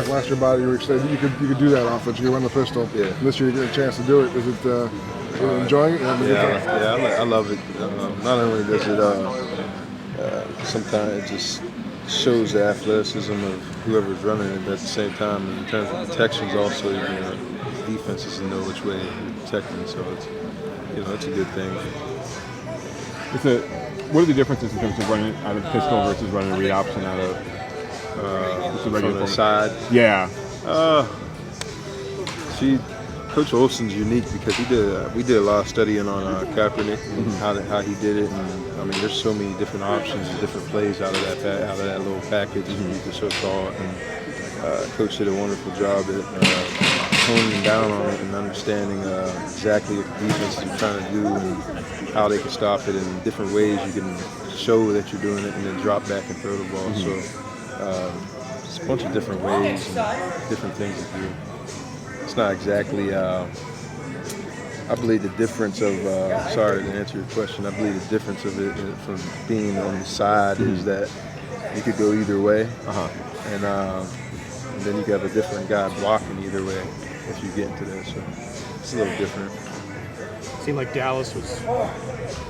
Like last year, body, you were saying you could do that offense. You could run the pistol. Yeah. And this year, you get a chance to do it. Is it you're enjoying it? I love it. Not only does it sometimes it just shows the athleticism of whoever's running it, but at the same time, in terms of protections, also defenses to know which way you're protecting. So it's a good thing. What are the differences in terms of running out of pistol versus running a read option out of from the side? Yeah. Coach Olson's unique because we did a lot of studying on Kaepernick and how he did it, and I mean there's so many different options and different plays out of that little package you could so call it, and Coach did a wonderful job at honing down on it and understanding exactly what the defense is trying to do and how they can stop it in different ways. You can show that you're doing it and then drop back and throw the ball. So it's a bunch of different ways and different things to do. It's not exactly, I believe the difference of, sorry to answer your question, I believe the difference of it from being on the side is that you could go either way, and then you got a different guy blocking either way if you get into that, so it's a little different. It seemed like Dallas was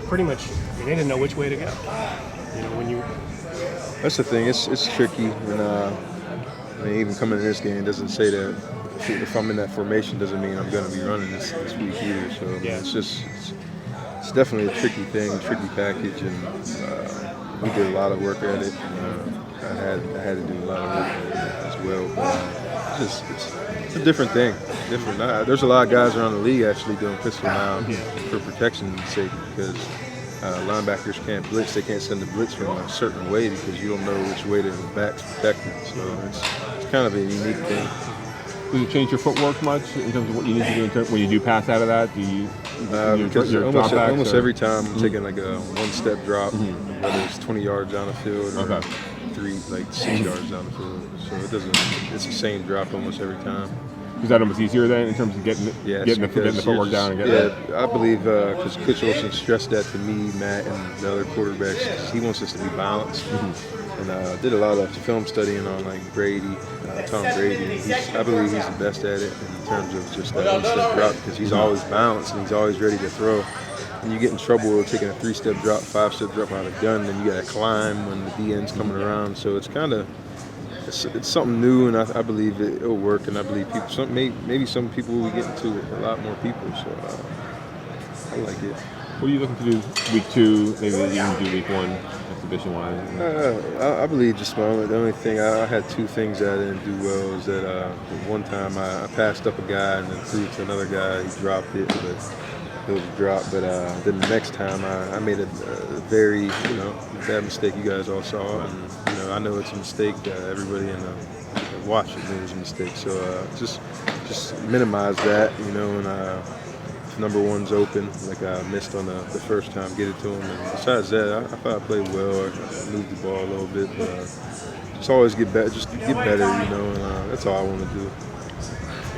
pretty much, they didn't know which way to go. When you... That's the thing, it's tricky, and even coming in this game, it doesn't say that if I'm in that formation doesn't mean I'm going to be running this week either. So it's definitely a tricky thing, tricky package, and we did a lot of work at it. I had to do a lot of work at it as well. But it's a different thing. There's a lot of guys around the league actually doing pistol now for protection's sake because linebackers can't blitz. They can't send the blitz from a certain way because you don't know which way the back's protected. So it's kind of a unique thing. Does it change your footwork much in terms of what you need to do when you do pass out of that? Do you because almost every time I'm taking like a one-step drop, whether it's 20 yards down the field or 6 yards down the field. So it's the same drop almost every time. Is that almost easier then in terms of getting the footwork down and getting it? I believe because Coach Olson stressed that to me, Matt, and the other quarterbacks. He wants us to be balanced. And did a lot of film studying on like Brady, Tom Brady. I believe he's the best at it in terms of just that one-step drop because he's always balanced and he's always ready to throw. And you get in trouble with taking a 3-step drop, 5-step drop out of gun, then you got to climb when the DN's coming around. So it's kind of it's something new, and I believe it'll work. And I believe maybe some people will get into it, a lot more people. So I like it. What are you looking to do week 2? Maybe even do week 1 exhibition-wise? I believe just the only thing I had 2 things that I didn't do well is that one time I passed up a guy and then threw it to another guy. He dropped it, but it was a drop. But then the next time I made a very bad mistake. You guys all saw, and I know it's a mistake. Everybody in the watch it knew it was a mistake. So just minimize that, and. Number 1's open, like I missed on the first time, get it to him. And besides that, I thought I played well. I moved the ball a little bit, but just always get better. Just get better, and that's all I want to do.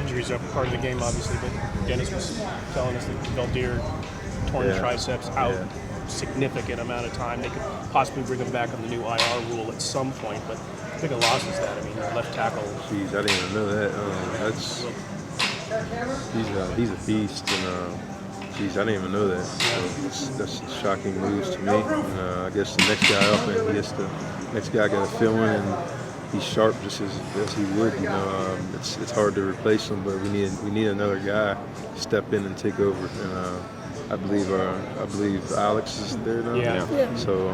Injuries are part of the game, obviously, but Dennis was telling us that Valdir torn triceps out significant amount of time. They could possibly bring him back on the new IR rule at some point, but I think a loss is that. I mean, left tackle. Jeez, I didn't even know that. He's a beast, and I didn't even know that. So that's shocking news to me. And I guess the next guy up, and next guy got a feeling, and he's sharp just as he would. It's hard to replace him, but we need another guy to step in and take over. And I believe Alex is there now. Yeah. So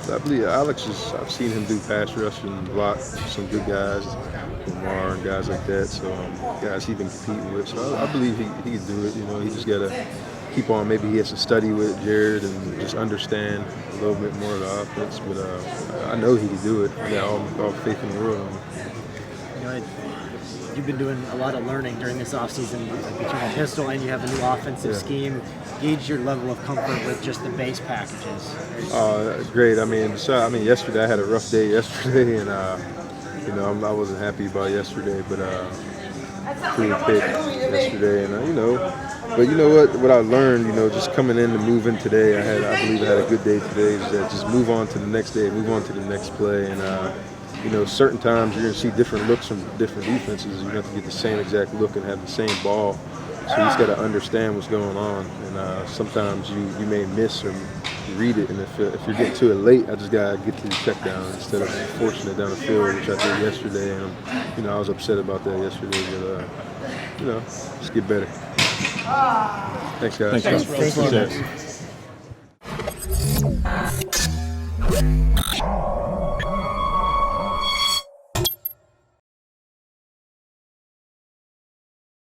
I believe Alex is. I've seen him do pass rush and block some good guys, Lamar and guys like that. So guys he's been competing with. So I believe he can do it. He just got to keep on. Maybe he has to study with Jared and just understand a little bit more of the offense. But I know he can do it. I got all faith in the world. You've been doing a lot of learning during this offseason between a pistol and you have a new offensive scheme. Gauge your level of comfort with just the base packages. Great. I mean, yesterday I had a rough day yesterday, and I wasn't happy about yesterday, but clean pick yesterday, and but you know what I learned, just coming in and moving today, I believe I had a good day today. Is that just move on to the next day, move on to the next play, and you know, certain times you're going to see different looks from different defenses. You have to get the same exact look and have the same ball. So you just got to understand what's going on. And sometimes you may miss or read it. And if you're getting to it late, I just got to get to the check down instead of forcing it down the field, which I did yesterday. And, you know, I was upset about that yesterday. But, you know, just get better. Thanks, guys. Thanks, Thank you. Appreciate it.